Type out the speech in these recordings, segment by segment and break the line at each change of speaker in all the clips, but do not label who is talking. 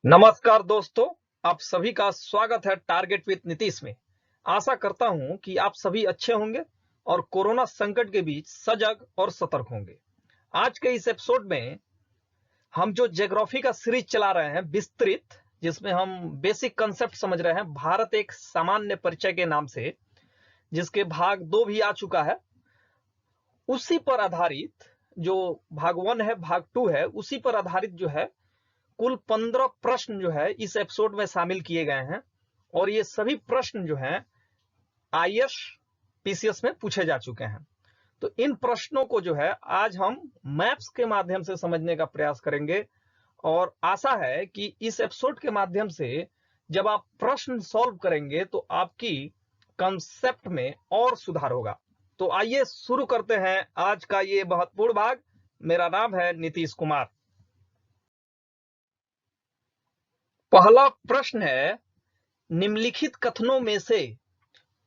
नमस्कार दोस्तों, आप सभी का स्वागत है टारगेट विद नीतीश में। आशा करता हूं कि आप सभी अच्छे होंगे और कोरोना संकट के बीच सजग और सतर्क होंगे। आज के इस एपिसोड में हम जो ज्योग्राफी का सीरीज चला रहे हैं विस्तृत, जिसमें हम बेसिक कंसेप्ट समझ रहे हैं भारत एक सामान्य परिचय के नाम से, जिसके भाग 2 भी आ चुका है। उसी पर आधारित जो भाग 1 है, भाग 2 है, उसी पर आधारित जो है कुल 15 प्रश्न जो है इस एपिसोड में शामिल किए गए हैं और ये सभी प्रश्न जो हैं आईएएस पीसीएस में पूछे जा चुके हैं। तो इन प्रश्नों को जो है आज हम मैप्स के माध्यम से समझने का प्रयास करेंगे और आशा है कि इस एपिसोड के माध्यम से जब आप प्रश्न सॉल्व करेंगे तो आपकी कंसेप्ट में और सुधार होगा। तो आइए शुरू करते हैं आज का ये महत्वपूर्ण भाग। मेरा नाम है नीतीश कुमार। पहला प्रश्न है, निम्नलिखित कथनों में से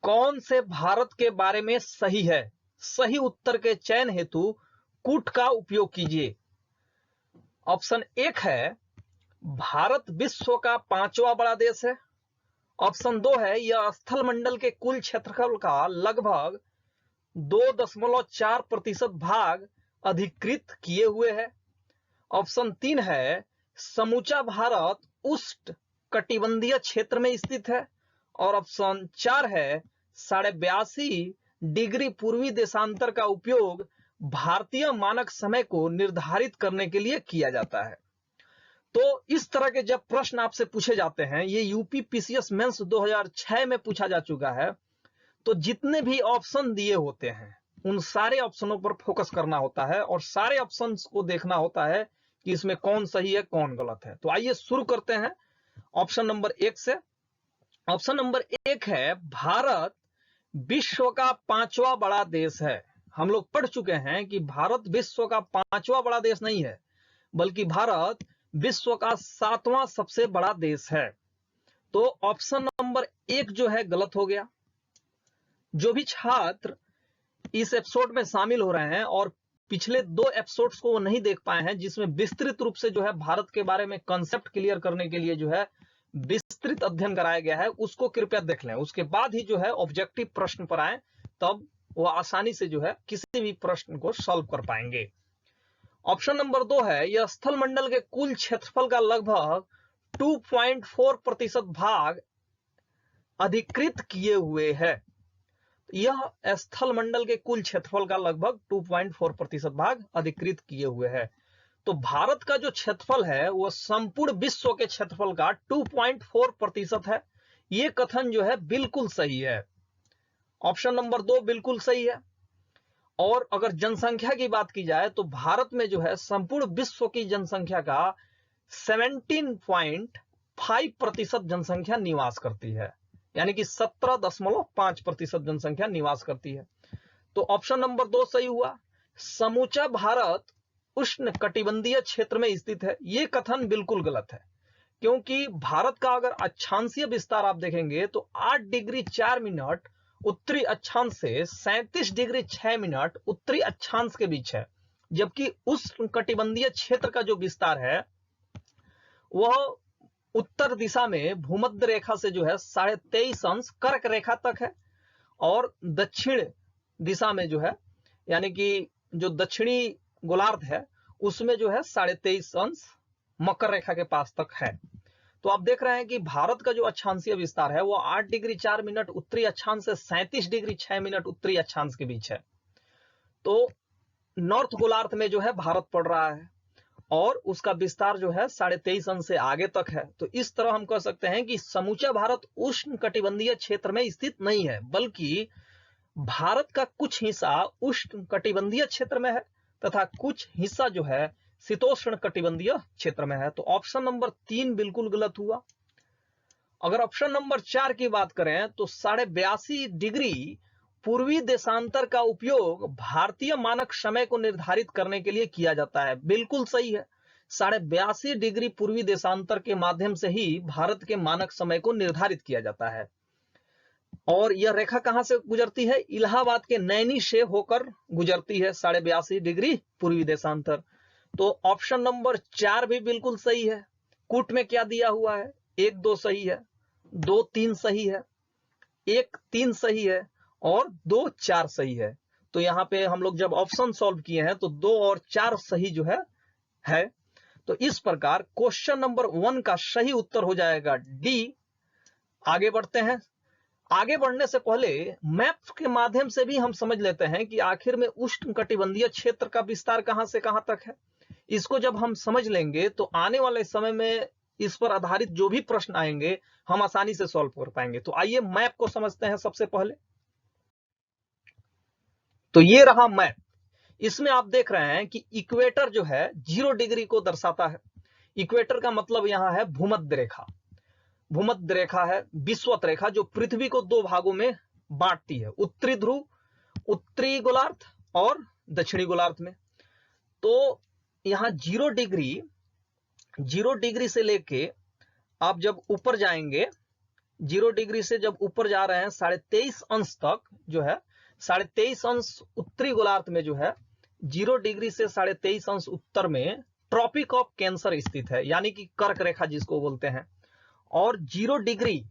कौन से भारत के बारे में सही है? सही उत्तर के चयन हेतु कूट का उपयोग कीजिए। ऑप्शन 1 है, भारत विश्व का 5वां बड़ा देश है। ऑप्शन 2 है, यह स्थल मंडल के कुल क्षेत्रफल का लगभग 2.4% भाग अधिकृत किए हुए है। ऑप्शन 3 है, समूचा भारत उष्ण कटिबंधीय क्षेत्र में स्थित है। और ऑप्शन 4 है, 82.5 डिग्री पूर्वी देशांतर का उपयोग भारतीय मानक समय को निर्धारित करने के लिए किया जाता है। तो इस तरह के जब प्रश्न आपसे पूछे जाते हैं, ये यूपी पीसीएस मेंस 2006 में पूछा जा चुका है, तो जितने भी ऑप्शन दिए होते हैं उन सारे ऑप्शनों पर फोकस करना होता है और सारे ऑप्शंस को देखना होता है कि इसमें कौन सही है कौन गलत है। तो आइए शुरू करते हैं ऑप्शन नंबर 1 से। ऑप्शन नंबर 1 है, भारत विश्व का 5वां बड़ा देश है। हम लोग पढ़ चुके हैं कि भारत विश्व का 5वां बड़ा देश नहीं है, बल्कि भारत विश्व का 7वां सबसे बड़ा देश है। तो ऑप्शन नंबर 1 जो है गलत हो गया। जो भी छात्र इस एपिसोड में शामिल हो रहे हैं और पिछले 2 एपिसोड्स को वो नहीं देख पाए हैं, जिसमें विस्तृत रूप से जो है भारत के बारे में कंसेप्ट क्लियर करने के लिए जो है विस्तृत अध्ययन कराया गया है, उसको कृपया देख लें। उसके बाद ही जो है ऑब्जेक्टिव प्रश्न पर आए, तब वो आसानी से जो है किसी भी प्रश्न को सॉल्व कर पाएंगे। ऑप्शन नंबर 2 है, यह स्थल मंडल के कुल क्षेत्रफल का लगभग 2.4% भाग अधिकृत किए हुए है। यह स्थल मंडल के कुल क्षेत्रफल का लगभग 2.4% भाग अधिकृत किए हुए है। तो भारत का जो क्षेत्रफल है वो संपूर्ण विश्व के क्षेत्रफल का 2.4% है। ये कथन जो है बिल्कुल सही है। ऑप्शन नंबर 2 बिल्कुल सही है। और अगर जनसंख्या की बात की जाए तो भारत में जो है संपूर्ण विश्व की जनसंख्या का 17.5% जनसंख्या निवास करती है, यानी कि 17.5% जनसंख्या निवास करती है। तो ऑप्शन नंबर 2 सही हुआ। समूचा भारत उष्ण कटिबंधीय क्षेत्र में स्थित है, यह कथन बिल्कुल गलत है, क्योंकि भारत का अगर अक्षांशीय विस्तार आप देखेंगे तो 8 डिग्री 4 मिनट उत्तरी अक्षांश से 37 डिग्री 6 मिनट उत्तरी अक्षांश के बीच है, जबकि उष्ण कटिबंधीय क्षेत्र का जो विस्तार है वह उत्तर दिशा में भूमध्य रेखा से जो है 23.5 अंश कर्क रेखा तक है और दक्षिण दिशा में जो है, यानी कि जो दक्षिणी गोलार्ध है उसमें जो है 23.5 अंश मकर रेखा के पास तक है। तो आप देख रहे हैं कि भारत का जो अक्षांशीय विस्तार है वो 8 डिग्री 4 मिनट उत्तरी अक्षांश से 37 डिग्री 6 मिनट उत्तरी अक्षांश के बीच है। तो नॉर्थ गोलार्ध में जो है भारत पड़ रहा है और उसका विस्तार जो है 23.5 अंश से आगे तक है। तो इस तरह हम कह सकते हैं कि समूचा भारत उष्ण कटिबंधीय क्षेत्र में स्थित नहीं है, बल्कि भारत का कुछ हिस्सा उष्ण कटिबंधीय क्षेत्र में है तथा कुछ हिस्सा जो है शीतोष्ण कटिबंधीय क्षेत्र में है। तो ऑप्शन नंबर 3 बिल्कुल गलत हुआ। अगर ऑप्शन नंबर 4 की बात करें तो 82.5 डिग्री पूर्वी देशांतर का उपयोग भारतीय मानक समय को निर्धारित करने के लिए किया जाता है, बिल्कुल सही है। 82.5 डिग्री पूर्वी देशांतर के माध्यम से ही भारत के मानक समय को निर्धारित किया जाता है। और यह रेखा कहां से गुजरती है? इलाहाबाद के नैनी से होकर गुजरती है 82.5 डिग्री पूर्वी देशांतर। तो ऑप्शन नंबर 4 भी बिल्कुल सही है। कूट में क्या दिया हुआ है, 1 2 सही है, 2 3 सही है, 1 3 सही है और 2 4 सही है। तो यहाँ पे हम लोग जब ऑप्शन सॉल्व किए हैं तो 2 और 4 सही जो है। तो इस प्रकार क्वेश्चन नंबर 1 का सही उत्तर हो जाएगा डी। आगे बढ़ते हैं। आगे बढ़ने से पहले मैप के माध्यम से भी हम समझ लेते हैं कि आखिर में उष्णकटिबंधीय क्षेत्र का विस्तार कहां से कहां तक है। इसको जब हम समझ लेंगे तो आने वाले समय में इस पर आधारित जो भी प्रश्न आएंगे हम आसानी से सॉल्व कर पाएंगे। तो आइए मैप को समझते हैं सबसे पहले। तो ये रहा मैप। इसमें आप देख रहे हैं कि इक्वेटर जो है 0 डिग्री को दर्शाता है। इक्वेटर का मतलब यहां है भूमध्य रेखा। भूमध्य रेखा है विषुवत रेखा जो पृथ्वी को 2 भागों में बांटती है, उत्तरी ध्रुव, उत्तरी गोलार्ध और दक्षिणी गोलार्ध में। तो यहां 0 डिग्री से लेके आप जब ऊपर जाएंगे, 0 डिग्री से जब ऊपर जा रहे हैं 23.5 अंश तक जो है, 23.5 अंश उत्तरी गोलार्ध में जो है, 0 डिग्री से 23.5 अंश उत्तर में ट्रॉपिक ऑफ कैंसर स्थित है, यानी कि कर्क रेखा जिसको बोलते हैं। और 0 डिग्री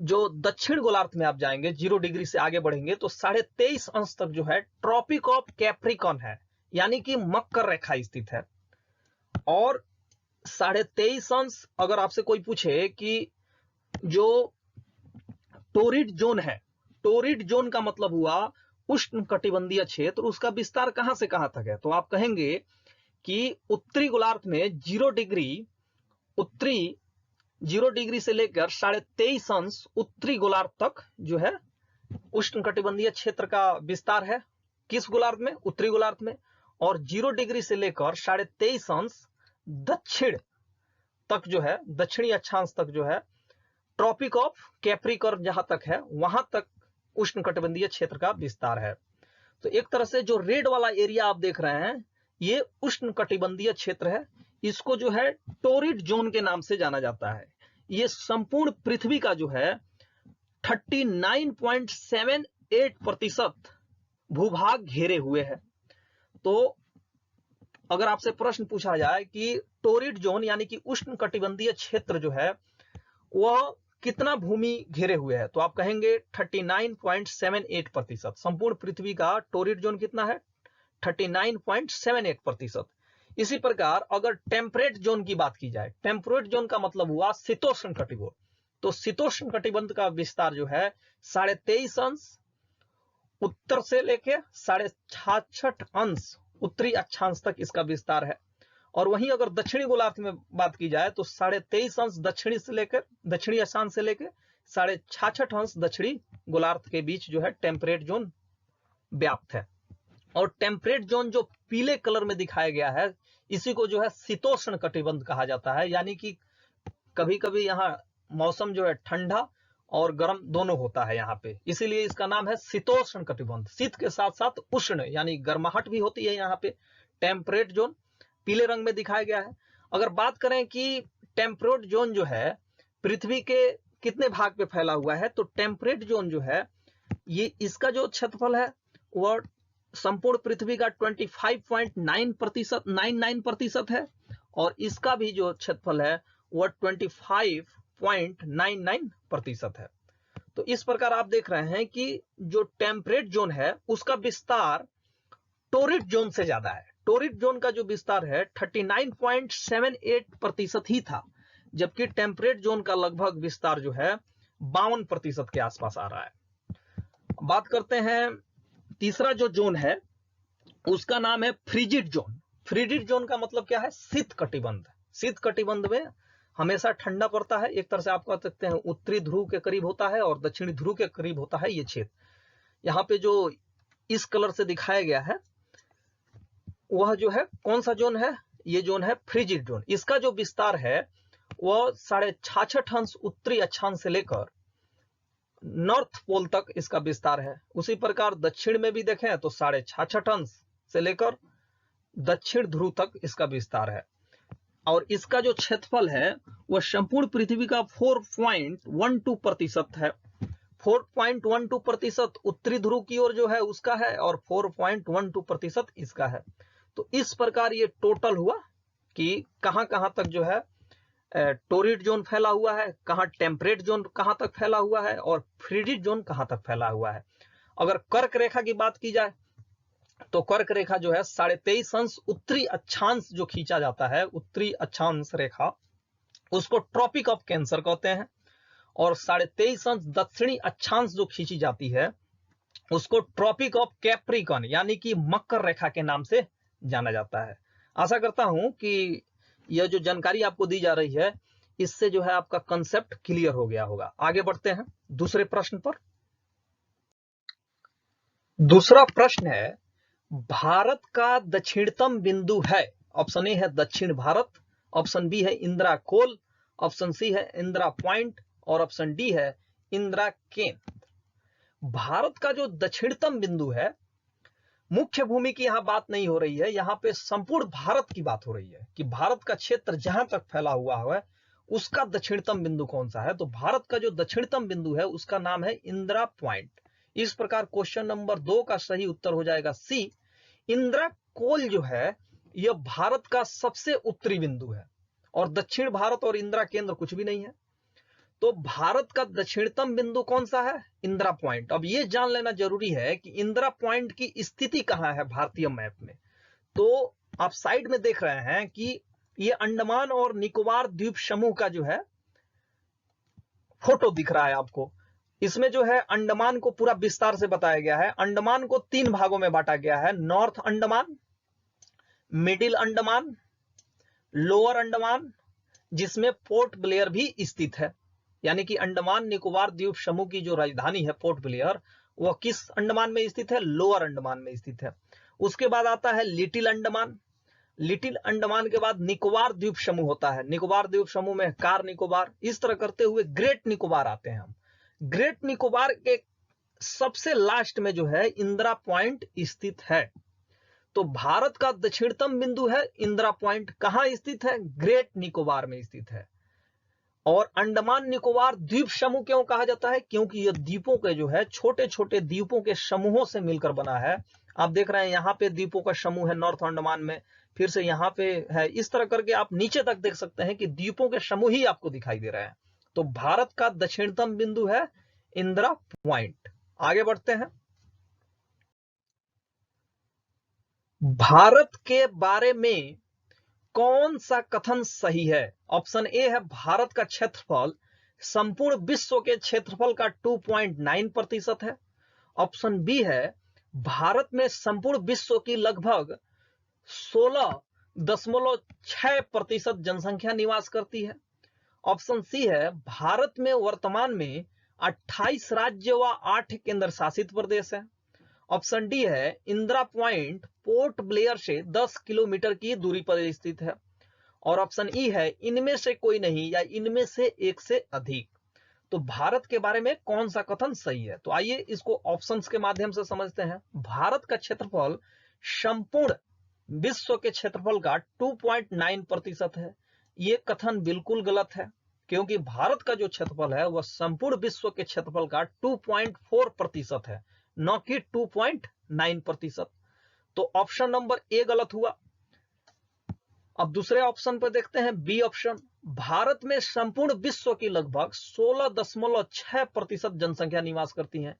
जो दक्षिण गोलार्ध में आप जाएंगे, 0 डिग्री से आगे बढ़ेंगे तो 23.5 अंश तक जो है ट्रॉपिक ऑफ कैप्रिकॉन है, यानी कि मकर रेखा स्थित है। और 23.5 अंश अगर आपसे कोई पूछे कि जो टोरिड जोन है, टोरिड जोन का मतलब हुआ उष्णकटिबंधीय क्षेत्र, उसका विस्तार कहां से कहां तक है, तो आप कहेंगे कि उत्तरी गोलार्ध में 0 डिग्री से लेकर 23.5 अंश उत्तरी गोलार्ध तक जो है उष्णकटिबंधीय क्षेत्र का विस्तार है। किस गोलार्ध में? उत्तरी गोलार्ध में। और 0 डिग्री से लेकर 23.5 अंश दक्षिण तक जो है, दक्षिणी अक्षांश तक जो है, ट्रॉपिक ऑफ कैप्रिकॉर्न जहां तक है, वहां तक उष्णकटिबंधीय क्षेत्र का विस्तार है। तो एक तरह से जो रेड वाला एरिया आप देख रहे हैं ये उष्णकटिबंधीय क्षेत्र है। इसको जो है टोरिड जोन के नाम से जाना जाता है। ये संपूर्ण पृथ्वी का जो है 39.78% भूभाग घेरे हुए है। तो अगर आपसे प्रश्न पूछा जाए कि टोरिड जोन यानी कि उष्णकटिबंधीय क्षेत्र जो है वह कितना भूमि घेरे हुए है, तो आप कहेंगे 39.78%। संपूर्ण पृथ्वी का टोरिड जोन कितना है? 39.78%। इसी प्रकार अगर टेम्परेट जोन की बात की जाए, टेम्परेट जोन का मतलब हुआ शीतोष्ण कटिबंध, तो शीतोष्ण कटिबंध का विस्तार जो है 23.5 अंश उत्तर से लेके 66.5 अंश उत्तरी अक्षांश तक इसका विस्तार है। और वहीं अगर दक्षिणी गोलार्ध में बात की जाए तो 23.5 अंश दक्षिणी से लेकर, दक्षिणी अक्षांश से लेकर 66.5 अंश दक्षिणी गोलार्ध के बीच जो है टेम्परेट जोन व्याप्त है। और टेम्परेट जोन जो पीले कलर में दिखाया गया है इसी को जो है शीतोष्ण कटिबंध कहा जाता है, यानी कि कभी कभी यहाँ मौसम जो है ठंडा और गर्म दोनों होता है यहाँ पे, इसीलिए इसका नाम है शीतोष्ण कटिबंध। शीत के साथ साथ उष्ण यानी गर्माहट भी होती है यहाँ पे। टेम्परेट जोन पीले रंग में दिखाया गया है। अगर बात करें कि टेम्परेट जोन जो है पृथ्वी के कितने भाग पे फैला हुआ है, तो टेम्परेट जोन जो है ये इसका जो क्षेत्रफल है वह संपूर्ण पृथ्वी का 25.99% है और इसका भी जो क्षेत्रफल है वह 25.99% है। तो इस प्रकार आप देख रहे हैं कि जो टेम्परेट जोन है उसका विस्तार टोरिड जोन से ज्यादा है। टोरिड जोन का जो विस्तार है 39.78% ही था, जबकि टेम्परेट जोन का लगभग विस्तार जो है 52% के आसपास आ रहा है। बात करते हैं तीसरा जो जोन है उसका नाम है फ्रिजिड जोन। फ्रिजिड जोन का मतलब क्या है? शीत कटिबंध। शीत कटिबंध में हमेशा ठंडा पड़ता है। एक तरह से आप कह सकते हैं उत्तरी ध्रुव के करीब होता है और दक्षिणी ध्रुव के करीब होता है ये क्षेत्र। यहाँ पे जो इस कलर से दिखाया गया है वह जो है कौन सा जोन है? ये जोन है फ्रिजिड जोन। इसका जो विस्तार है वह 66.5 अंश उत्तरी अक्षांश से लेकर नॉर्थ पोल तक इसका विस्तार है। उसी प्रकार दक्षिण में भी देखें तो 66.5 अंश से लेकर दक्षिण ध्रुव तक इसका विस्तार है। और इसका जो क्षेत्रफल है वह संपूर्ण पृथ्वी का 4.12% है। 4.12% उत्तरी ध्रुव की ओर जो है उसका है और 4.12% इसका है। तो इस प्रकार ये टोटल हुआ कि कहां कहां तक जो है टोरिड जोन फैला हुआ है, कहाँ टेम्परेट जोन कहाँ तक फैला हुआ है, और फ्रिजिड जोन कहाँ तक फैला हुआ है। अगर कर्क रेखा की बात की जाए तो कर्क रेखा जो है 23.5 अंश उत्तरी अक्षांश जो खींचा जाता है, उत्तरी अक्षांश रेखा, उसको ट्रॉपिक ऑफ कैंसर कहते हैं। और 23.5 अंश दक्षिणी अक्षांश जो खींची जाती है उसको ट्रॉपिक ऑफ कैप्रिकॉन यानी कि मकर रेखा के नाम से जाना जाता है। आशा करता हूं कि यह जो जानकारी आपको दी जा रही है इससे जो है आपका कंसेप्ट क्लियर हो गया होगा। आगे बढ़ते हैं दूसरे प्रश्न पर। दूसरा प्रश्न है, भारत का दक्षिणतम बिंदु है। ऑप्शन ए है दक्षिण भारत, ऑप्शन बी है इंदिरा कोल, ऑप्शन सी है इंदिरा पॉइंट और ऑप्शन डी है इंदिरा केंद्र। भारत का जो दक्षिणतम बिंदु है, मुख्य भूमि की यहां बात नहीं हो रही है, यहां पे संपूर्ण भारत की बात हो रही है कि भारत का क्षेत्र जहां तक फैला हुआ है उसका दक्षिणतम बिंदु कौन सा है। तो भारत का जो दक्षिणतम बिंदु है उसका नाम है इंदिरा पॉइंट। इस प्रकार क्वेश्चन नंबर 2 का सही उत्तर हो जाएगा सी। इंदिरा कोल जो है यह भारत का सबसे उत्तरी बिंदु है और दक्षिण भारत और इंदिरा केंद्र कुछ भी नहीं है। तो भारत का दक्षिणतम बिंदु कौन सा है? इंदिरा पॉइंट। अब ये जान लेना जरूरी है कि इंदिरा पॉइंट की स्थिति कहां है भारतीय मैप में। तो आप साइड में देख रहे हैं कि ये अंडमान और निकोबार द्वीप समूह का जो है फोटो दिख रहा है आपको। इसमें जो है अंडमान को पूरा विस्तार से बताया गया है। अंडमान को 3 भागों में बांटा गया है, north Andaman, middle Andaman, lower Andaman, जिसमें पोर्ट ब्लेयर भी स्थित है। यानी कि अंडमान निकोबार द्वीप समूह की जो राजधानी है पोर्ट ब्लेयर, वह किस अंडमान में स्थित है? लोअर अंडमान में स्थित है। उसके बाद आता है लिटिल अंडमान। लिटिल अंडमान के बाद निकोबार द्वीप समूह होता है। निकोबार द्वीप समूह में कार निकोबार, इस तरह करते हुए ग्रेट निकोबार आते हैं हम। ग्रेट निकोबार के सबसे लास्ट में जो है इंदिरा पॉइंट स्थित है। तो भारत का दक्षिणतम बिंदु है इंदिरा पॉइंट। कहां स्थित है? ग्रेट निकोबार में स्थित है। और अंडमान निकोबार द्वीप समूह क्यों कहा जाता है? क्योंकि यह द्वीपों के जो है छोटे छोटे द्वीपों के समूहों से मिलकर बना है। आप देख रहे हैं यहाँ पे द्वीपों का समूह है नॉर्थ अंडमान में, फिर से यहाँ पे है, इस तरह करके आप नीचे तक देख सकते हैं कि द्वीपों के समूह ही आपको दिखाई दे रहे हैं। तो भारत का दक्षिणतम बिंदु है इंदिरा पॉइंट। आगे बढ़ते हैं। भारत के बारे में कौन सा कथन सही है? ऑप्शन ए है भारत का क्षेत्रफल संपूर्ण विश्व के क्षेत्रफल का 2.9% है। ऑप्शन बी है भारत में संपूर्ण विश्व की लगभग 16.6% जनसंख्या निवास करती है। ऑप्शन सी है भारत में वर्तमान में 28 राज्य व 8 केंद्र शासित प्रदेश है। ऑप्शन डी है इंदिरा पॉइंट पोर्ट ब्लेयर से 10 किलोमीटर की दूरी पर स्थित है। और ऑप्शन ई है इनमें से कोई नहीं या इनमें से एक से अधिक। तो भारत के बारे में कौन सा कथन सही है? तो आइए इसको ऑप्शंस के माध्यम से समझते हैं। भारत का क्षेत्रफल संपूर्ण विश्व के क्षेत्रफल का 2.9% है। ये कथन बिल्कुल गलत है, क्योंकि भारत का जो क्षेत्रफल है वह संपूर्ण विश्व के क्षेत्रफल का 2.4% है, न कि 2.9%। तो ऑप्शन नंबर ए गलत हुआ। अब दूसरे ऑप्शन पर देखते हैं, बी ऑप्शन। भारत में संपूर्ण विश्व की लगभग 16.6% जनसंख्या निवास करती है।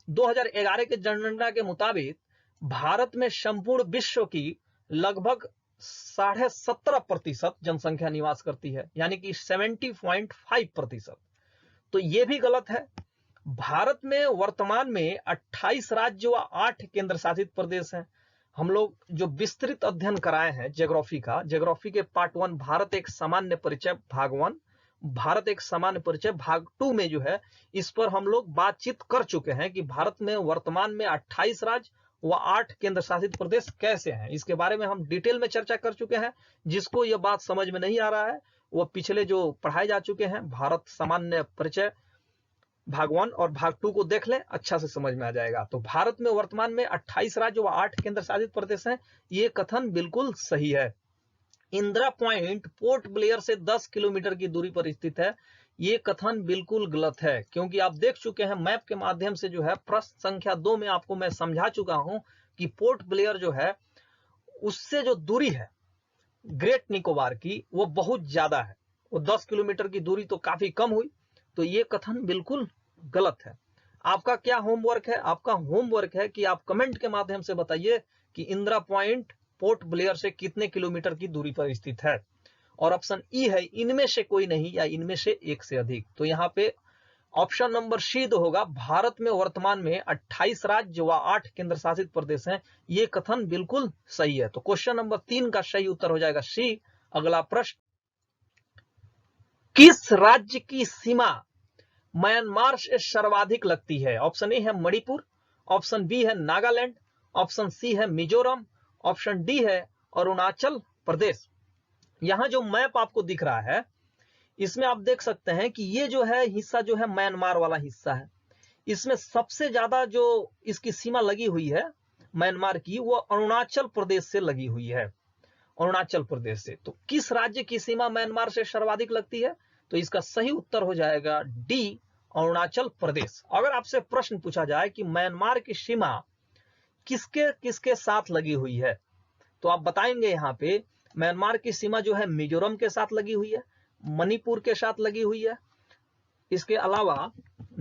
2011 के जनगणना के मुताबिक भारत में संपूर्ण विश्व की लगभग 17.5% जनसंख्या निवास करती है, यानी कि 70.5%। तो यह भी गलत है। भारत में वर्तमान में 28 राज्य व 8 केंद्र शासित प्रदेश हैं। हम लोग जो विस्तृत अध्ययन कराए हैं ज्योग्राफी का, ज्योग्राफी के पार्ट 1 भारत एक सामान्य परिचय भाग 1, भारत एक सामान्य परिचय भाग 2 में जो है इस पर हम लोग बातचीत कर चुके हैं कि भारत में वर्तमान में 28 राज्य व 8 केंद्र शासित प्रदेश कैसे हैं। इसके बारे में हम डिटेल में चर्चा कर चुके हैं। जिसको यह बात समझ में नहीं आ रहा है वो पिछले जो पढ़ाए जा चुके हैं भारत सामान्य परिचय भाग 1 और भाग 2 को देख लें, अच्छा से समझ में आ जाएगा। तो भारत में वर्तमान में 28 राज्य व 8 केंद्र शासित प्रदेश हैं। ये कथन बिल्कुल सही है। इंदिरा पॉइंट पोर्ट ब्लेयर से 10 किलोमीटर की दूरी पर स्थित है। ये कथन बिल्कुल गलत है, क्योंकि आप देख चुके हैं मैप के माध्यम से जो है प्रश्न संख्या 2 में आपको मैं समझा चुका हूं कि पोर्ट ब्लेयर जो है उससे जो दूरी है ग्रेट निकोबार की वो बहुत ज्यादा है, वो 10 किलोमीटर की दूरी तो काफी कम हुई। तो ये कथन बिल्कुल गलत है। आपका क्या होमवर्क है? आपका होमवर्क है कि आप कमेंट के माध्यम से बताइए कि इंदिरा पॉइंट पोर्ट ब्लेयर से कितने किलोमीटर की दूरी पर स्थित है। और ऑप्शन ई है इनमें से कोई नहीं या इनमें से एक से अधिक। तो यहाँ पे ऑप्शन नंबर सी तो होगा, भारत में वर्तमान में 28 राज्य व 8 केंद्र शासित प्रदेश हैं। ये कथन बिल्कुल सही है। तो क्वेश्चन नंबर 3 का सही उत्तर हो जाएगा सी। अगला प्रश्न, किस राज्य की सीमा म्यांमार से सर्वाधिक लगती है? ऑप्शन ए है मणिपुर, ऑप्शन बी है नागालैंड, ऑप्शन सी है मिजोरम, ऑप्शन डी है अरुणाचल प्रदेश। यहां जो मैप आपको दिख रहा है इसमें आप देख सकते हैं कि ये जो है हिस्सा जो है म्यांमार वाला हिस्सा है। इसमें सबसे ज्यादा जो इसकी सीमा लगी हुई है म्यांमार की वो अरुणाचल प्रदेश से लगी हुई है, अरुणाचल प्रदेश से। तो किस राज्य की सीमा म्यांमार से सर्वाधिक लगती है? तो इसका सही उत्तर हो जाएगा डी, अरुणाचल प्रदेश। अगर आपसे प्रश्न पूछा जाए कि म्यांमार की सीमा किसके किसके साथ लगी हुई है, तो आप बताएंगे यहाँ पे म्यांमार की सीमा जो है मिजोरम के साथ लगी हुई है, मणिपुर के साथ लगी हुई है, इसके अलावा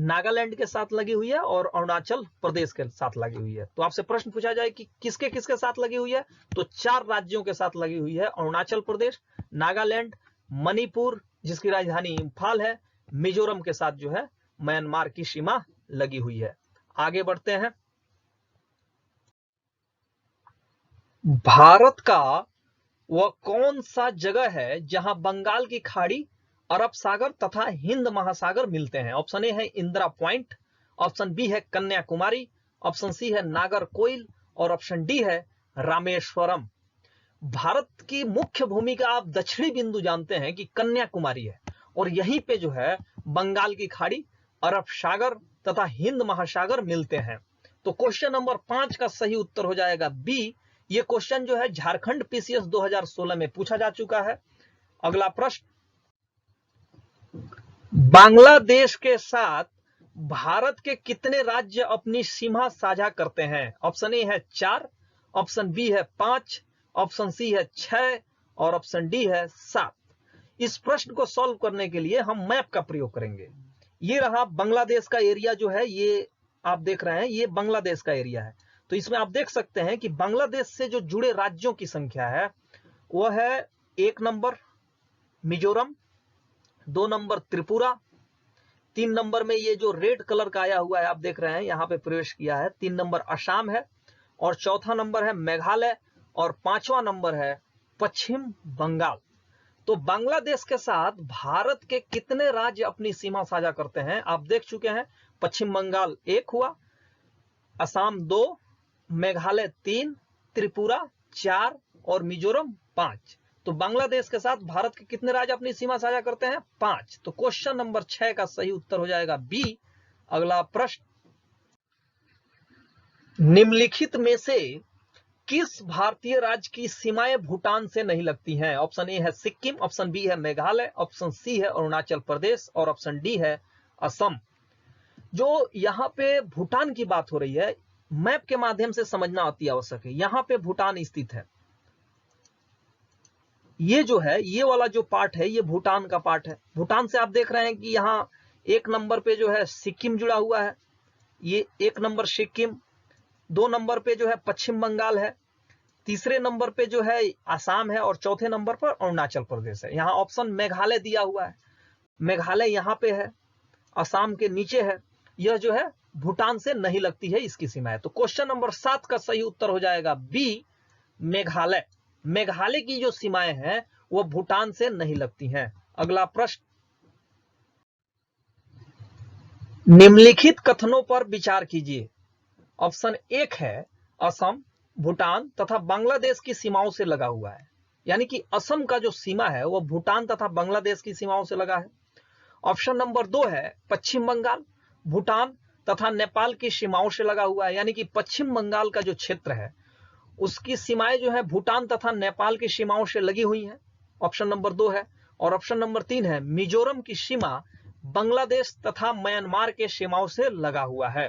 नागालैंड के साथ लगी हुई है और अरुणाचल प्रदेश के साथ लगी हुई है। तो आपसे प्रश्न पूछा जाए कि किसके किसके साथ लगी हुई है, तो 4 राज्यों के साथ लगी हुई है, अरुणाचल प्रदेश, नागालैंड, मणिपुर जिसकी राजधानी इंफाल है, मिजोरम के साथ जो है म्यांमार की सीमा लगी हुई है। आगे बढ़ते हैं। भारत का वह कौन सा जगह है जहां बंगाल की खाड़ी, अरब सागर तथा हिंद महासागर मिलते हैं? ऑप्शन ए है इंदिरा पॉइंट, ऑप्शन बी है कन्याकुमारी, ऑप्शन सी है नागरकोइल और ऑप्शन डी है रामेश्वरम। भारत की मुख्य भूमि का आप दक्षिणी बिंदु जानते हैं कि कन्याकुमारी है और यहीं पे जो है बंगाल की खाड़ी, अरब सागर तथा हिंद महासागर मिलते हैं। तो क्वेश्चन नंबर 5 का सही उत्तर हो जाएगा बी। ये क्वेश्चन जो है झारखंड पीसीएस 2016 में पूछा जा चुका है। अगला प्रश्न, बांग्लादेश के साथ भारत के कितने राज्य अपनी सीमा साझा करते हैं? ऑप्शन ए है 4, ऑप्शन बी है 5, ऑप्शन सी है 6 और ऑप्शन डी है 7। इस प्रश्न को सॉल्व करने के लिए हम मैप का प्रयोग करेंगे। ये रहा बांग्लादेश का एरिया जो है, ये आप देख रहे हैं, ये बांग्लादेश का एरिया है। तो इसमें आप देख सकते हैं कि बांग्लादेश से जो जुड़े राज्यों की संख्या है वह है 1 number Mizoram, 2 number Tripura, 3 number में ये जो रेड कलर का आया हुआ है आप देख रहे हैं यहाँ पे प्रवेश किया है, 3 नंबर असम है और चौथा नंबर है मेघालय और 5वां नंबर है पश्चिम बंगाल। तो बांग्लादेश के साथ भारत के कितने राज्य अपनी सीमा साझा करते हैं आप देख चुके हैं। पश्चिम बंगाल 1 हुआ, असम 2, मेघालय 3, त्रिपुरा 4 और मिजोरम 5। तो बांग्लादेश के साथ भारत के कितने राज्य अपनी सीमा साझा करते हैं? 5। तो क्वेश्चन नंबर 6 का सही उत्तर हो जाएगा बी। अगला प्रश्न, निम्नलिखित में से किस भारतीय राज्य की सीमाएं भूटान से नहीं लगती हैं? ऑप्शन ए है सिक्किम, ऑप्शन बी है मेघालय, ऑप्शन सी है अरुणाचल प्रदेश और ऑप्शन डी है असम। जो यहाँ पे भूटान की बात हो रही है, मैप के माध्यम से समझना अति आवश्यक है। यहाँ पे भूटान स्थित है, ये जो है ये वाला जो पार्ट है ये भूटान का पार्ट है। भूटान से आप देख रहे हैं कि यहाँ 1 नंबर पे जो है सिक्किम जुड़ा हुआ है, ये 1 नंबर सिक्किम, 2 नंबर पे जो है पश्चिम बंगाल है, तीसरे नंबर पे जो है आसाम है और चौथे नंबर पर अरुणाचल प्रदेश है। यहाँ ऑप्शन मेघालय दिया हुआ है, मेघालय यहाँ पे है, असम के नीचे है, यह जो है भूटान से नहीं लगती है इसकी सीमाएं। तो क्वेश्चन नंबर 7 का सही उत्तर हो जाएगा बी, मेघालय। मेघालय की जो सीमाएं हैं वो भूटान से नहीं लगती हैं। अगला प्रश्न, निम्नलिखित कथनों पर विचार कीजिए। ऑप्शन 1 है असम भूटान तथा बांग्लादेश की सीमाओं से लगा हुआ है, यानी कि असम का जो सीमा है वो भूटान तथा बांग्लादेश की सीमाओं से लगा है। ऑप्शन नंबर 2 है पश्चिम बंगाल भूटान तथा नेपाल की सीमाओं से लगा हुआ है, यानी कि पश्चिम बंगाल का जो क्षेत्र है उसकी सीमाएं जो है भूटान तथा नेपाल की सीमाओं से लगी हुई हैं। ऑप्शन नंबर 2 है। और ऑप्शन नंबर 3 है मिजोरम की सीमा बांग्लादेश तथा म्यांमार के सीमाओं से लगा हुआ है।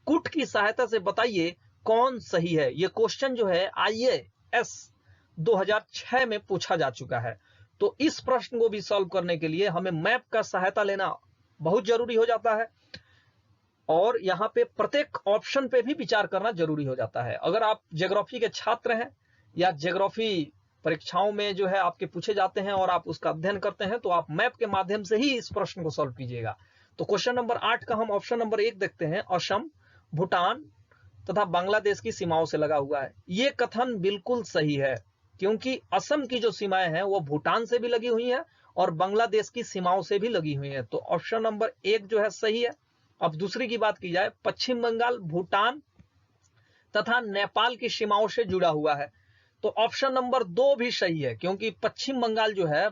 कूट की सहायता से बताइए कौन सही है। यह क्वेश्चन जो है IAS 2006 में पूछा जा चुका है। तो इस प्रश्न को भी सॉल्व करने के लिए हमें मैप का सहायता लेना बहुत जरूरी हो जाता है और यहाँ पे प्रत्येक ऑप्शन पे भी विचार करना जरूरी हो जाता है। अगर आप ज्योग्राफी के छात्र हैं या ज्योग्राफी परीक्षाओं में जो है आपके पूछे जाते हैं और आप उसका अध्ययन करते हैं तो आप मैप के माध्यम से ही इस प्रश्न को सॉल्व कीजिएगा। तो क्वेश्चन नंबर 8 का हम ऑप्शन नंबर 1 देखते हैं। असम, भूटान तथा बांग्लादेश की सीमाओं से लगा हुआ है। ये कथन बिल्कुल सही है क्योंकि असम की जो सीमाएं हैं वो भूटान से भी लगी हुई हैं और बांग्लादेश की सीमाओं से भी लगी हुई है। तो ऑप्शन नंबर 1 जो है सही है। अब दूसरी की बात की जाए, पश्चिम बंगाल भूटान तथा नेपाल की सीमाओं से जुड़ा हुआ है। तो ऑप्शन नंबर 2 भी सही है क्योंकि पश्चिम बंगाल जो है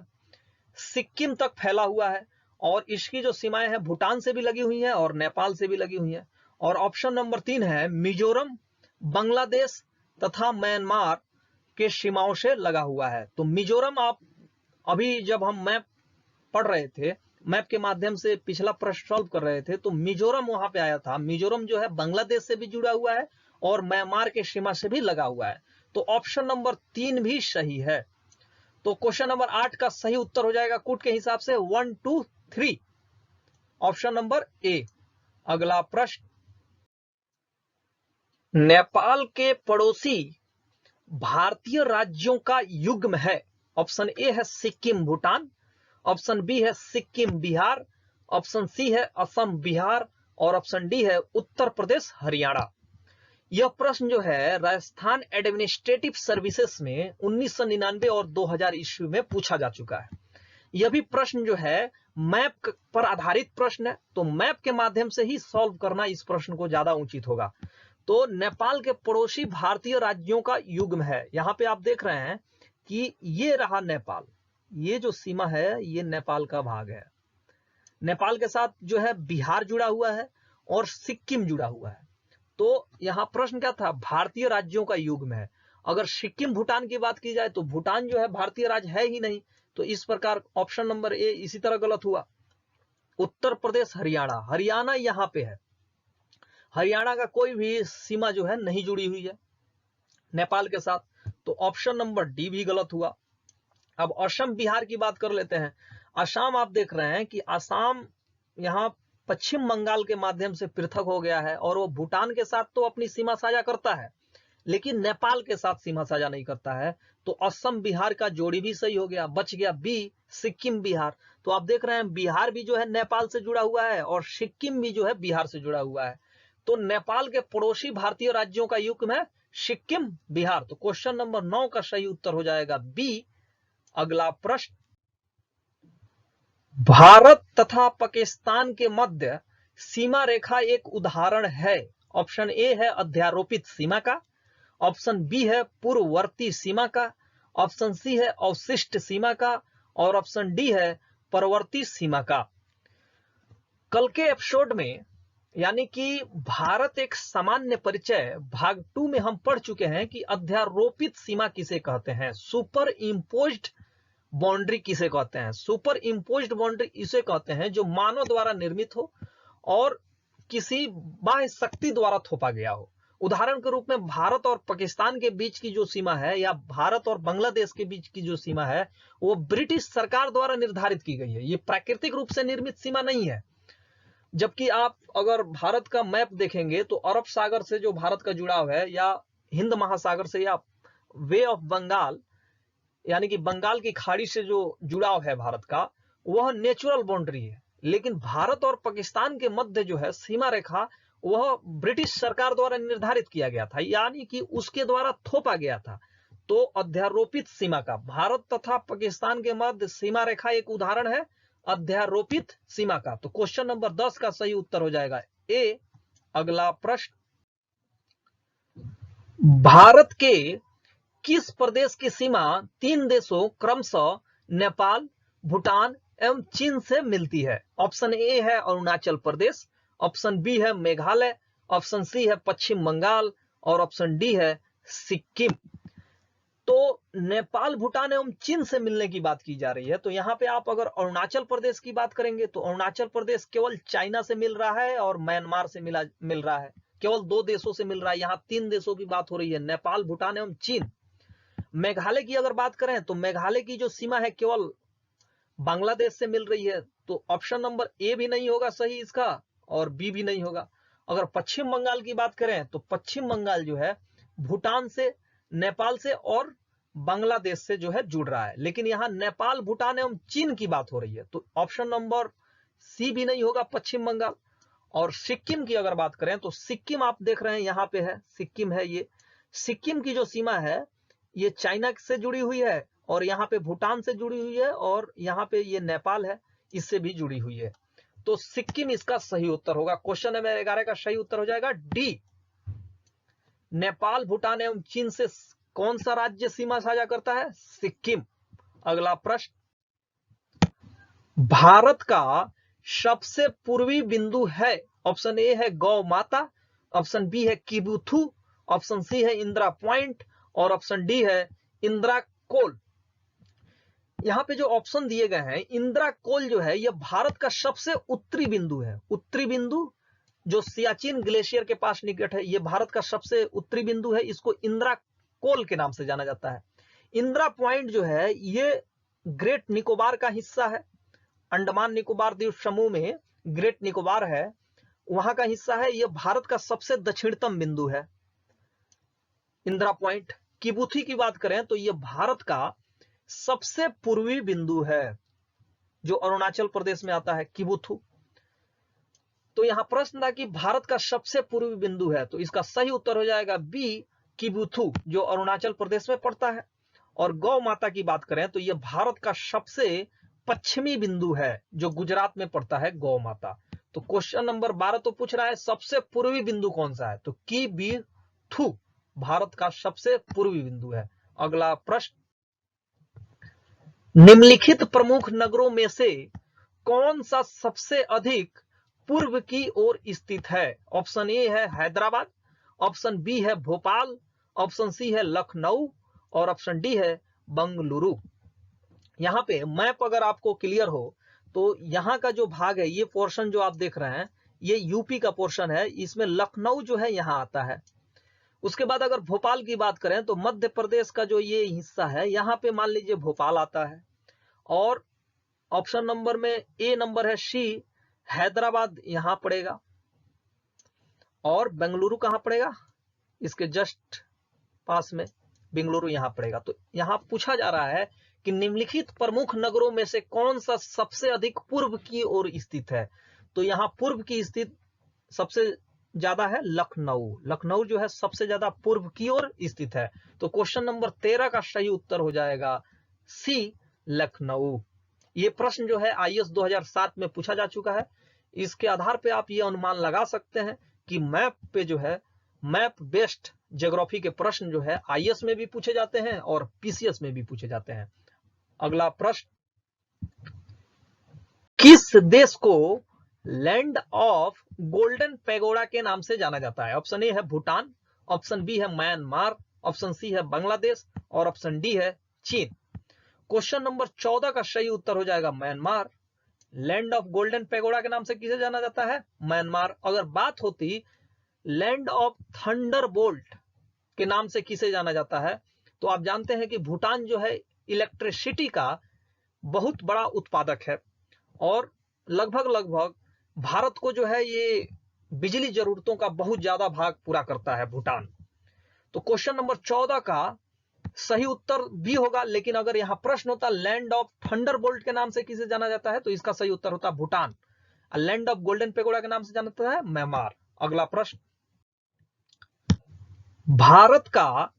सिक्किम तक फैला हुआ है और इसकी जो सीमाएं हैं भूटान से भी लगी हुई हैं और नेपाल से भी लगी हुई हैं। और ऑप्शन नंबर 3 है मिजोरम, बांग्लादेश तथा म्यांमार के सीमाओं से लगा हुआ है। तो मिजोरम, आप अभी जब हम मैप पढ़ रहे थे, मैप के माध्यम से पिछला प्रश्न सॉल्व कर रहे थे, तो मिजोरम वहां पे आया था। मिजोरम जो है बांग्लादेश से भी जुड़ा हुआ है और म्यांमार के सीमा से भी लगा हुआ है। तो ऑप्शन नंबर 3 भी सही है। तो क्वेश्चन नंबर 8 का सही उत्तर हो जाएगा कूट के हिसाब से 1 2 3 ऑप्शन नंबर ए। अगला प्रश्न, नेपाल के पड़ोसी भारतीय राज्यों का युग्म है। ऑप्शन ए है सिक्किम भूटान, ऑप्शन बी है सिक्किम बिहार, ऑप्शन सी है असम बिहार और ऑप्शन डी है उत्तर प्रदेश हरियाणा। यह प्रश्न जो है राजस्थान एडमिनिस्ट्रेटिव सर्विसेज में 1999 और 2000 ईस्वी में पूछा जा चुका है। यह भी प्रश्न जो है मैप पर आधारित प्रश्न है, तो मैप के माध्यम से ही सॉल्व करना इस प्रश्न को ज्यादा उचित होगा। तो नेपाल के पड़ोसी भारतीय राज्यों का युग्म है। यहाँ पे आप देख रहे हैं कि ये रहा नेपाल, ये जो सीमा है ये नेपाल का भाग है। नेपाल के साथ जो है बिहार जुड़ा हुआ है और सिक्किम जुड़ा हुआ है। तो यहाँ प्रश्न क्या था, भारतीय राज्यों का युग्म है। अगर सिक्किम भूटान की बात की जाए तो भूटान जो है भारतीय राज्य है ही नहीं, तो इस प्रकार ऑप्शन नंबर ए इसी तरह गलत हुआ। उत्तर प्रदेश हरियाणा, हरियाणा यहाँ पे है। हरियाणा का कोई भी सीमा जो है नहीं जुड़ी हुई है नेपाल के साथ, तो ऑप्शन नंबर डी भी गलत हुआ। अब असम बिहार की बात कर लेते हैं। असम, आप देख रहे हैं कि असम यहाँ पश्चिम बंगाल के माध्यम से पृथक हो गया है और वो भूटान के साथ तो अपनी सीमा साझा करता है लेकिन नेपाल के साथ सीमा साझा नहीं करता है। तो असम बिहार का जोड़ी भी सही हो गया, बच गया बी सिक्किम बिहार। तो आप देख रहे हैं बिहार भी जो है नेपाल से जुड़ा हुआ है और सिक्किम भी जो है बिहार से जुड़ा हुआ है। तो नेपाल के पड़ोसी भारतीय राज्यों का युग्म है सिक्किम बिहार। तो क्वेश्चन नंबर 9 का सही उत्तर हो जाएगा बी। अगला प्रश्न, भारत तथा पाकिस्तान के मध्य सीमा रेखा एक उदाहरण है। ऑप्शन ए है अध्यारोपित सीमा का, ऑप्शन बी है पूर्ववर्ती सीमा का, ऑप्शन सी है अवशिष्ट सीमा का और ऑप्शन डी है परवर्ती सीमा का। कल के एपिसोड में यानी कि भारत एक सामान्य परिचय भाग 2 में हम पढ़ चुके हैं कि अध्यारोपित सीमा किसे कहते हैं, सुपर इम्पोज्ड बाउंड्री किसे कहते हैं। सुपर इम्पोज्ड बाउंड्री इसे कहते हैं जो मानव द्वारा निर्मित हो और किसी बाह्य शक्ति द्वारा थोपा गया हो। उदाहरण के रूप में भारत और पाकिस्तान के बीच की जो सीमा है या भारत और बांग्लादेश के बीच की जो सीमा है वो ब्रिटिश सरकार द्वारा निर्धारित की गई है। ये प्राकृतिक रूप से निर्मित सीमा नहीं है। जबकि आप अगर भारत का मैप देखेंगे तो अरब सागर से जो भारत का जुड़ाव है या हिंद महासागर से या वे ऑफ बंगाल यानी कि बंगाल की खाड़ी से जो जुड़ाव है भारत का, वह नेचुरल बाउंड्री है। लेकिन भारत और पाकिस्तान के मध्य जो है सीमा रेखा वह ब्रिटिश सरकार द्वारा निर्धारित किया गया था, यानी कि उसके द्वारा थोपा गया था। तो अध्यारोपित सीमा का भारत तथा पाकिस्तान के मध्य सीमा रेखा एक उदाहरण है अध्यारोपित सीमा का। तो क्वेश्चन नंबर 10 का सही उत्तर हो जाएगा ए। अगला प्रश्न, भारत के किस प्रदेश की सीमा 3 देशों क्रमशः नेपाल, भूटान एवं चीन से मिलती है। ऑप्शन ए है अरुणाचल प्रदेश, ऑप्शन बी है मेघालय, ऑप्शन सी है पश्चिम बंगाल और ऑप्शन डी है सिक्किम। तो नेपाल, भूटान एवं चीन से मिलने की बात की जा रही है। तो यहाँ पे आप अगर अरुणाचल प्रदेश की बात करेंगे तो अरुणाचल प्रदेश केवल चाइना से मिल रहा है और म्यांमार से मिल रहा है, केवल 2 देशों से मिल रहा है। यहाँ 3 देशों की बात हो रही है, नेपाल, भूटान एवं चीन। मेघालय की अगर बात करें तो मेघालय की जो सीमा है केवल बांग्लादेश से मिल रही है, तो ऑप्शन नंबर ए भी नहीं होगा सही इसका, और बी भी नहीं होगा। अगर पश्चिम बंगाल की बात करें तो पश्चिम बंगाल जो है भूटान से, नेपाल से और बांग्लादेश से जो है जुड़ रहा है, लेकिन यहाँ नेपाल, भूटान एवं चीन की बात हो रही है, तो ऑप्शन नंबर सी भी नहीं होगा, पश्चिम बंगाल। और सिक्किम की अगर बात करें तो सिक्किम आप देख रहे हैं यहाँ पे है, सिक्किम है ये। सिक्किम की जो सीमा है ये चाइना से जुड़ी हुई है, और यहाँ पे भूटान से जुड़ी हुई है, और यहाँ पे ये नेपाल है, इससे भी जुड़ी हुई है। तो सिक्किम इसका सही उत्तर होगा। क्वेश्चन नंबर 11 का सही उत्तर हो जाएगा डी। नेपाल, भूटान एवं चीन से कौन सा राज्य सीमा साझा करता है? सिक्किम। अगला प्रश्न, भारत का सबसे पूर्वी बिंदु है? ऑप्शन ए है गौ माता, ऑप्शन बी है किबुथु, ऑप्शन सी है इंदिरा पॉइंट, और ऑप्शन डी है इंदिरा कोल। यहाँ पे जो ऑप्शन दिए गए हैं, इंदिरा कोल जो है यह भारत का सबसे उत्तरी बिंदु है। उत्तरी बिंदु जो सियाचिन ग्लेशियर के पास निकट है, यह भारत का सबसे उत्तरी बिंदु है, इसको इंदिरा कोल के नाम से जाना जाता है। इंदिरा पॉइंट जो है ये ग्रेट निकोबार का हिस्सा है, अंडमान निकोबार द्वीप समूह में ग्रेट निकोबार है, वहां का हिस्सा है। यह भारत का सबसे दक्षिणतम बिंदु है इंदिरा पॉइंट। किबुथी की बात करें तो यह भारत का सबसे पूर्वी बिंदु है, जो अरुणाचल प्रदेश में आता है, किबुथु। तो यहां प्रश्न था कि भारत का सबसे पूर्वी बिंदु है, तो इसका सही उत्तर हो जाएगा बी, किबुथु, जो अरुणाचल प्रदेश में पड़ता है। और गौ माता की बात करें तो यह भारत का सबसे पश्चिमी बिंदु है, जो गुजरात में पड़ता है, गौ माता। तो क्वेश्चन नंबर 12 तो पूछ रहा है सबसे पूर्वी बिंदु कौन सा है, तो किबुथु भारत का सबसे पूर्वी बिंदु है। अगला प्रश्न, निम्नलिखित प्रमुख नगरों में से कौन सा सबसे अधिक पूर्व की ओर स्थित है? ऑप्शन ए है हैदराबाद, ऑप्शन बी है भोपाल, ऑप्शन सी है लखनऊ, और ऑप्शन डी है बंगलुरु। यहाँ पे मैप अगर आपको क्लियर हो तो यहाँ का जो भाग है, ये पोर्शन जो आप देख रहे हैं, ये यूपी का पोर्शन है, इसमें लखनऊ जो है यहाँ आता है। उसके बाद अगर भोपाल की बात करें तो मध्य प्रदेश का जो ये हिस्सा है, यहाँ पे मान लीजिए भोपाल आता है। और ऑप्शन नंबर में ए नंबर है सी, हैदराबाद यहां पड़ेगा। और बेंगलुरु कहां पड़ेगा? इसके जस्ट पास में बेंगलुरु यहां पड़ेगा। तो यहां पूछा जा रहा है कि निम्नलिखित प्रमुख नगरों में से कौन सा सबसे अधिक पूर्व की ओर स्थित है? तो यहां पूर्व की स्थित सबसे ज्यादा है लखनऊ। लखनऊ जो है सबसे ज्यादा पूर्व की ओर स्थित है। तो क्वेश्चन नंबर 13 का सही उत्तर हो जाएगा सी, लखनऊ। ये प्रश्न जो है आईएएस 2007 में पूछा जा चुका है। इसके आधार पे आप ये अनुमान लगा सकते हैं कि मैप पे जो है, मैप बेस्ड ज्योग्राफी के प्रश्न जो है आईएएस में भी पूछे जाते हैं और पीसीएस में भी पूछे जाते हैं। अगला प्रश्न, किस देश को लैंड ऑफ गोल्डन पैगोडा के नाम से जाना जाता है? ऑप्शन ए है भूटान, ऑप्शन बी है म्यांमार, ऑप्शन सी है बांग्लादेश, और ऑप्शन डी है चीन। क्वेश्चन नंबर 14 का सही उत्तर हो जाएगा Myanmar. Land of golden pagoda के नाम से किसे जाना जाता है? म्यांमार। अगर बात होती लैंड ऑफ थंडरबोल्ट के नाम से किसे जाना जाता है, तो आप जानते हैं कि भूटान जो है इलेक्ट्रिसिटी का बहुत बड़ा उत्पादक है, और लगभग भारत को जो है ये बिजली जरूरतों का बहुत ज्यादा भाग पूरा करता है भूटान। तो क्वेश्चन नंबर 14 का सही उत्तर भी होगा, लेकिन अगर यहां प्रश्न होता लैंड ऑफ थंडरबोल्ट के नाम से किसे जाना जाता है, तो इसका सही उत्तर होता Bhutan. Land of golden pagoda के नाम से जाना जाता है म्यांमार। अगला प्रश्न, भारत का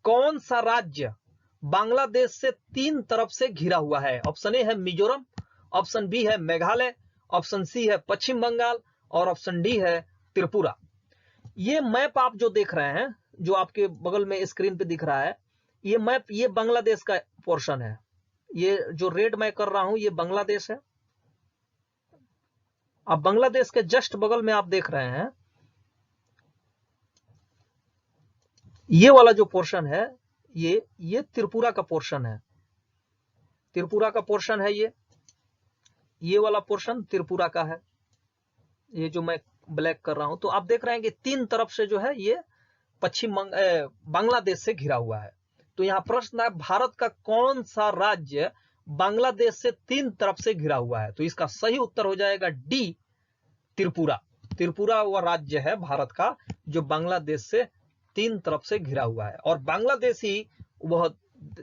कौन सा राज्य बांग्लादेश से 3 तरफ से घिरा हुआ है? ऑप्शन ए है मिजोरम, ऑप्शन बी है मेघालय, ऑप्शन सी है पश्चिम बंगाल, और ऑप्शन डी है त्रिपुरा। ये मैप आप जो देख रहे हैं, जो आपके बगल में स्क्रीन पे दिख रहा है, ये मैप, ये बांग्लादेश का पोर्शन है। ये जो रेड मैं कर रहा हूं ये बांग्लादेश है। अब बांग्लादेश के जस्ट बगल में आप देख रहे हैं, ये वाला जो पोर्शन है, ये त्रिपुरा का पोर्शन है। त्रिपुरा का पोर्शन है ये वाला पोर्शन त्रिपुरा का है, ये जो मैं ब्लैक कर रहा हूं। तो आप देख रहे हैं कि 3 तरफ से जो है ये पश्चिम बांग्लादेश से घिरा हुआ है। तो यहाँ प्रश्न है भारत का कौन सा राज्य बांग्लादेश से 3 तरफ से घिरा हुआ है? तो इसका सही उत्तर हो जाएगा डी, त्रिपुरा। त्रिपुरा वह राज्य है भारत का जो बांग्लादेश से 3 तरफ से घिरा हुआ है, और बांग्लादेश ही वह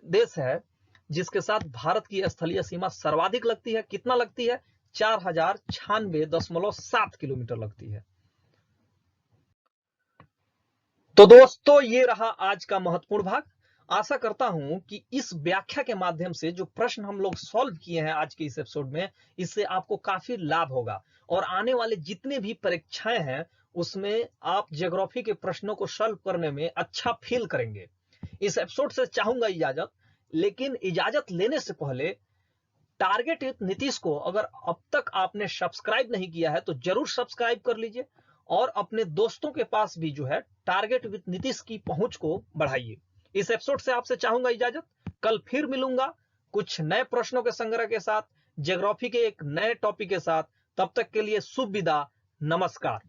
देश है जिसके साथ भारत की स्थलीय सीमा सर्वाधिक लगती है। कितना लगती है? 4096.7 किलोमीटर लगती है। तो दोस्तों ये रहा आज का महत्वपूर्ण भाग। आशा करता हूं कि इस व्याख्या के माध्यम से जो प्रश्न हम लोग सॉल्व किए हैं आज के इस एपिसोड में, इससे आपको काफी लाभ होगा, और आने वाले जितने भी परीक्षाएं हैं उसमें आप ज्योग्राफी के प्रश्नों को सॉल्व करने में अच्छा फील करेंगे। इस एपिसोड से चाहूंगा इजाजत, लेकिन इजाजत लेने से पहले टारगेट विद नीतीश को अगर अब तक आपने सब्सक्राइब नहीं किया है तो जरूर सब्सक्राइब कर लीजिए, और अपने दोस्तों के पास भी जो है टारगेट विद नीतीश की पहुंच को बढ़ाइए। इस एपिसोड से आपसे चाहूंगा इजाजत। कल फिर मिलूंगा कुछ नए प्रश्नों के संग्रह के साथ, ज्योग्राफी के एक नए टॉपिक के साथ। तब तक के लिए शुभ विदा, नमस्कार।